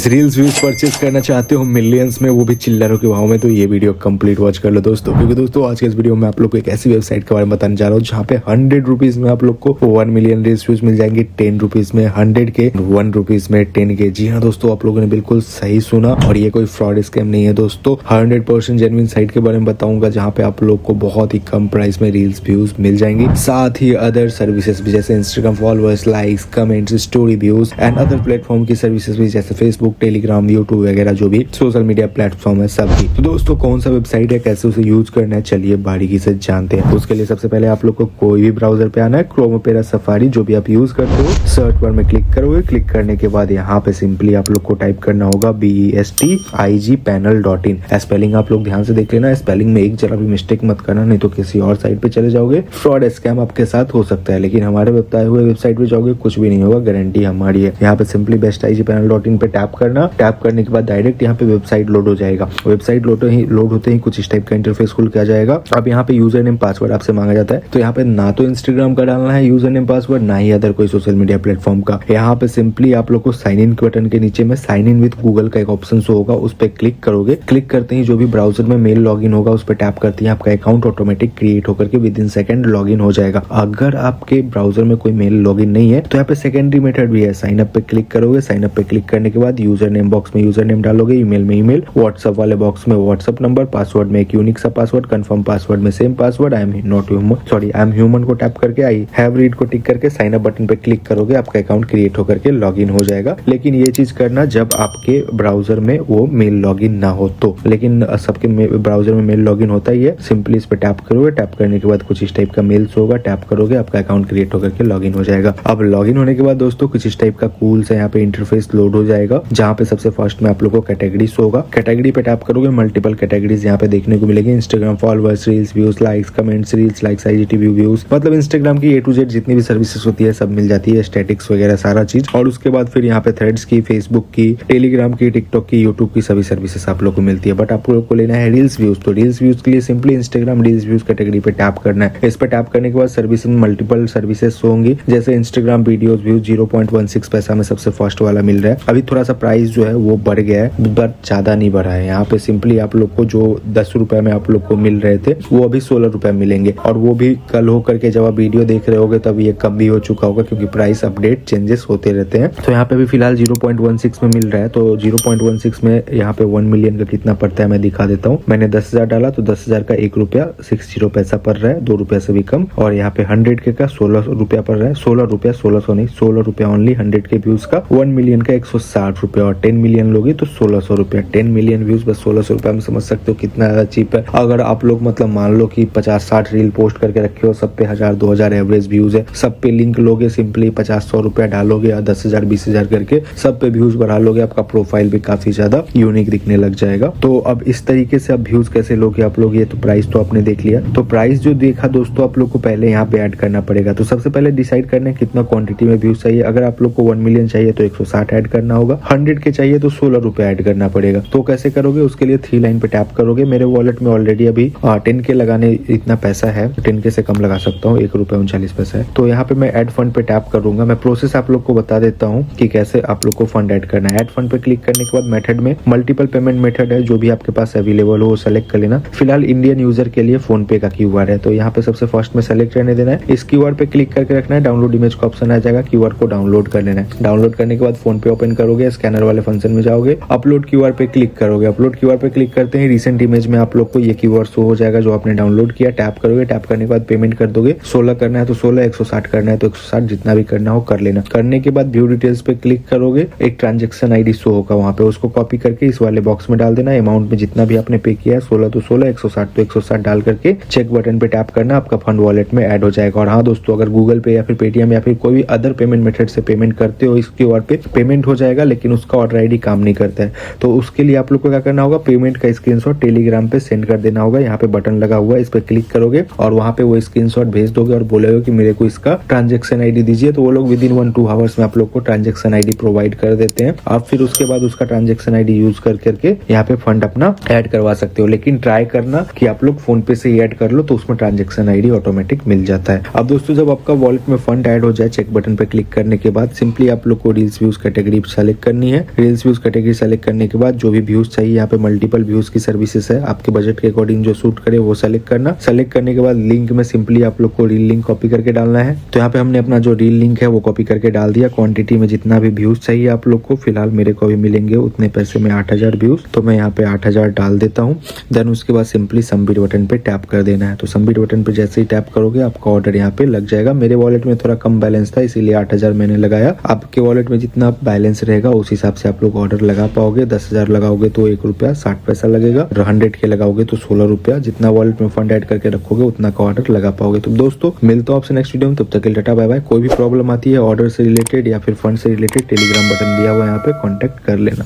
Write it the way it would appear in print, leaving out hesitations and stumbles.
Reels views purchase करना चाहते हो मिलियंस में, वो भी चिल्लरों के भाव में, तो ये वीडियो कंप्लीट वॉच कर लो दोस्तों। क्योंकि दोस्तों आज के इस वीडियो में आप लोग को एक ऐसी वेबसाइट के बारे में बताने जा रहा हूँ जहाँ पे 100 रुपीज में आप लोग को 1 मिलियन रील्स व्यूज मिल जाएंगे, 10 रुपीज में 100 के, 1 रुपीज में 10 के। जी हाँ दोस्तों, आप लोगों ने बिल्कुल सही सुना और ये कोई फ्रॉड स्कैम नहीं है दोस्तों। 100% जेन्युइन साइट के बारे में बताऊंगा जहाँ पे आप लोग को बहुत ही कम प्राइस में रील्स व्यूज मिल जाएंगी, साथ ही अदर सर्विसेज भी जैसे Instagram followers, likes, comments, story views and other platform की सर्विसेज भी जैसे फेसबुक, टेलीग्राम, यूट्यूब वगैरह जो भी सोशल मीडिया प्लेटफॉर्म है सबकी। तो दोस्तों कौन सा वेबसाइट है, कैसे उसे यूज करना है, चलिए बारीकी से जानते हैं। उसके लिए सबसे पहले आप लोग को कोई भी ब्राउजर पे आना है, क्रोम, ओपेरा, सफारी जो भी आप यूज करते हो, सर्च बार में क्लिक करोगे। क्लिक करने के बाद यहाँ पे सिंपली आप लोग को टाइप करना होगा bestigpanel.in। स्पेलिंग आप लोग ध्यान से देख लेना, स्पेलिंग में एक जरा भी मिस्टेक मत करना, नहीं तो किसी और साइट पे चले जाओगे, फ्रॉड स्कैम आपके साथ हो सकता है। लेकिन हमारे बताए हुए वेबसाइट पे जाओगे कुछ भी नहीं होगा, गारंटी हमारी है। यहाँ पे सिंपली bestigpanel.in पे टैप करना। टैप करने के बाद डायरेक्ट यहाँ पे वेबसाइट लोड हो जाएगा। वेबसाइट लोड होते ही कुछ इस टाइप का इंटरफेस खुल के आ जाएगा। अब यहाँ पे यूजर नेम पासवर्ड आपसे मांगा जाता है, तो यहाँ पे ना तो इंस्टाग्राम का डालना है यूजर नेम पासवर्ड, ना ही अदर कोई सोशल मीडिया प्लेटफॉर्म का। यहाँ पे सिंपली आप लोग को साइन इन के बटन के नीचे में साइन इन विद गूगल का एक ऑप्शन शो होगा, उस पर क्लिक करोगे। क्लिक करते ही जो भी ब्राउजर में मेल लॉगिन होगा उस पर टैप करते ही आपका अकाउंट ऑटोमेटिक क्रिएट होकर के विद इन सेकंड लॉगिन हो जाएगा। अगर आपके ब्राउजर में कोई मेल लॉगिन नहीं है तो यहाँ पे सेकेंडरी मेथड भी है, साइन अप पे क्लिक करोगे। साइन अप पे क्लिक करने के बाद यूजर नेम बॉक्स में यूजर नेम डालोगे, ईमेल में ईमेल, व्हाट्सएप वाले बॉक्स में व्हाट्सएप नंबर, पासवर्ड में एक यूनिक सा पासवर्ड, कंफर्म पासवर्ड में same password, I am human को टैप करके आई हैव रीड को टिक करके साइन अप बटन पे क्लिक करोगे, आपका अकाउंट क्रिएट होकर के लॉगिन हो जाएगा। लेकिन ये चीज करना जब आपके ब्राउजर में वो मेल लॉगिन ना हो तो। लेकिन सबके ब्राउजर में मेल लॉगिन होता ही है। सिंपली इस पे टैप करोगे, टैप करने के बाद कुछ इस टाइप का मेल्स होगा, टैप करोगे, आपका अकाउंट क्रिएट होकर के लॉगिन हो जाएगा। अब लॉगिन होने के बाद दोस्तों कुछ इस टाइप का कूल सा यहाँ पे इंटरफेस लोड हो जाएगा, जहाँ पे सबसे फर्स्ट में आप लोग को कैटेगरीज होगा। कैटेगरी पे टैप करोगे, मल्टीपल कैटेगरीज यहाँ पे देखने को मिलेगी, Instagram followers, reels views, likes, comments, reels, likes, IGTV views, मतलब इंस्टाग्राम की A to Z जितनी भी सर्विसेज होती है सब मिल जाती है, स्टैटिक्स वगैरह सारा चीज। और उसके बाद फिर यहाँ पे थ्रेड्स की, फेसबुक की, टेलीग्राम की, टिकटॉक की, यूट्यूब की सभी सर्विसेज आप लोग को मिलती है। बट आप लोग को लेना है रील्स व्यूज, तो रील्स व्यूज के लिए simply Instagram reels views category पे टैप करना है। इस पे टैप करने के बाद सर्विस में मल्टीपल सर्विसेज होंगी, जैसे इंस्टाग्राम वीडियोस व्यूज 0.16 पैसा में सबसे फर्स्ट वाला मिल रहा है। अभी थोड़ा सा प्राइस जो है वो बढ़ गया है, बट ज्यादा नहीं बढ़ा है। यहाँ पे सिंपली आप लोग को जो 10 रुपए में आप लोग को मिल रहे थे वो अभी 16 रुपए मिलेंगे, और वो भी कल हो करके जब आप वीडियो देख रहे होगे तब ये कम भी हो चुका होगा, क्योंकि प्राइस अपडेट चेंजेस होते रहते हैं। तो यहाँ पे भी फिलहाल 0.16 में मिल रहा है, तो 0.16 में यहाँ पे 1 मिलियन का कितना पड़ता है मैं दिखा देता हूँ। मैंने 10,000 डाला तो 10,000 का 1 रुपया 60 पैसा पड़ रहा है, 2 रुपया से भी कम। और यहाँ पे 100 के का 16 रुपया पड़ रहा है, 16 रुपया, 1600 नहीं, 16 रुपया ओनली 100 के व्यूज का। 1 मिलियन का 160 रुपया, और 10 मिलियन लोगे तो 1600 रुपया। 10 मिलियन व्यूज बस 1600 रुपया में, समझ सकते हो कितना ज्यादा चीप है। अगर आप लोग मतलब मान लो कि 50-60 रील पोस्ट करके रखे हो, सब पे 1000-2000 एवरेज व्यूज है, सब पे लिंक लोगे, सिंपली 50-100 रुपया डालोगे या 10,000-20,000 करके सब पे व्यूज बढ़ा लोगे, आपका प्रोफाइल भी काफी ज्यादा यूनिक दिखने लग जाएगा। तो अब इस तरीके से आप व्यूज कैसे लोगे आप लोग, ये तो प्राइस तो आपने देख लिया। तो प्राइस जो देखा दोस्तों, आप लोग को पहले यहाँ पे ऐड करना पड़ेगा। तो सबसे पहले डिसाइड करना है कितना क्वांटिटी में व्यूज चाहिए। अगर आप लोग को 1 मिलियन चाहिए तो 160 ऐड करना होगा, 100 के चाहिए तो 16 रुपया ऐड करना पड़ेगा। तो कैसे करोगे, उसके लिए 3 लाइन पे टैप करोगे। मेरे वॉलेट में ऑलरेडी अभी 10 के लगाने इतना पैसा है, 10 के से कम लगा सकता हूँ, 1 रुपया 39 पैसा है। तो यहाँ पे मैं ऐड फंड पे टैप करूंगा। मैं प्रोसेस आप लोग को बता देता हूँ कि कैसे आप लोग को फंड ऐड करना है। ऐड फंड पे क्लिक करने के बाद मेथड में मल्टीपल पेमेंट मेथड है, जो भी आपके पास अवेलेबल हो सेलेक्ट कर लेना। फिलहाल इंडियन यूजर के लिए फोन पे का QR है, तो यहाँ पे सबसे फर्स्ट में सेलेक्ट रहने देना है। इस QR पे क्लिक करके रखना है, डाउनलोड इमेज का ऑप्शन आ जाएगा, QR को डाउनलोड कर लेना है। डाउनलोड करने के बाद फोन पे ओपन करोगे, स्कैनर वाले फंक्शन में जाओगे, अपलोड QR पे क्लिक करोगे। अपलोड QR पे क्लिक करते ही रिसेंट इमेज में आप लोग को ये QR शो हो जाएगा जो आपने डाउनलोड किया। टैप करोगे, टैप करने के बाद पेमेंट कर दोगे। 16 करना है तो 16, 160 करना है तो 160, जितना भी करना हो कर लेना। करने के बाद व्यू डिटेल्स पे क्लिक करोगे, एक ट्रांजेक्शन ID शो होगा वहाँ पे, उसको कॉपी करके इस वाले बॉक्स में डाल देना। अमाउंट में जितना भी आपने पे किया है, 16 तो 16, 160 तो 160 डाल करके चेक बटन पे टैप करना, आपका फंड वॉलेट में ऐड हो जाएगा। और हाँ दोस्तों, अगर गूगल पे या फिर पेटीएम या फिर कोई भी अदर पेमेंट मेथड से पेमेंट करते हो, इस QR पे पेमेंट हो जाएगा, लेकिन उसका ऑर्डर ID काम नहीं करता है। तो उसके लिए आप लोग को क्या करना होगा, पेमेंट का स्क्रीनशॉट टेलीग्राम पे सेंड कर देना होगा। यहाँ पे बटन लगा हुआ है, इस पे क्लिक करोगे और वहाँ पे वो स्क्रीनशॉट भेज दोगे और बोलोगे कि मेरे को इसका ट्रांजेक्शन ID दीजिए, तो वो लोग विद इन 1-2 आवर्स में आप लोग को ट्रांजेक्शन ID प्रोवाइड कर देते हैं। आप फिर उसके बाद उसका ट्रांजेक्शन ID यूज करके यहाँ पे फंड अपना ऐड करवा सकते हो। लेकिन ट्राई करना कि आप लोग फोन पे से ही ऐड कर लो, तो उसमें ट्रांजेक्शन ID ऑटोमेटिक मिल जाता है। अब दोस्तों जब आपका वॉलेट में फंड ऐड हो जाए, चेक बटन पे क्लिक करने के बाद सिंपली आप लोग को रील्स व्यूज कैटेगरी सेलेक्ट करनी नहीं है। रील्स व्यूज कैटेगरी सेलेक्ट करने के बाद जो भी व्यूज चाहिए यहाँ पे मल्टीपल व्यूज की सर्विसेज है, आपके बजट के अकॉर्डिंग जो सूट करे वो सेलेक्ट करना। सेलेक्ट करने के बाद लिंक में सिंपली आप लोग को रील लिंक कॉपी करके डालना है। तो यहाँ पे हमने अपना जो रील लिंक है वो कॉपी करके डाल दिया। क्वांटिटी में जितना भी व्यूज चाहिए आप लोग को, फिलहाल मेरे को भी मिलेंगे उतने पैसे में 8000 व्यूज, तो मैं यहाँ पे 8000 डाल देता हूँ। देन उसके बाद सिंपली सबमिट बटन पे टैप कर देना है। तो सबमिट बटन पे जैसे ही टैप करोगे आपका ऑर्डर यहाँ पे लग जाएगा। मेरे वॉलेट में थोड़ा कम बैलेंस था इसीलिए 8000 मैंने लगाया। आपके वॉलेट में जितना बैलेंस रहेगा उस हिसाब से आप लोग ऑर्डर लगा पाओगे। 10,000 लगाओगे तो 1 रुपया 60 पैसा लगेगा, 100 के लगाओगे तो 16 रुपया। जितना वॉलेट में फंड ऐड करके रखोगे उतना का ऑर्डर लगा पाओगे। तो दोस्तों मिलता हूं आपसे नेक्स्ट वीडियो में, तब तक के लिए टाटा बाय बाय। कोई भी प्रॉब्लम आती है ऑर्डर से रिलेटेड या फिर फंड से रिलेटेड, टेलीग्राम बटन दिया हुआ है यहाँ पे, कॉन्टेक्ट कर लेना।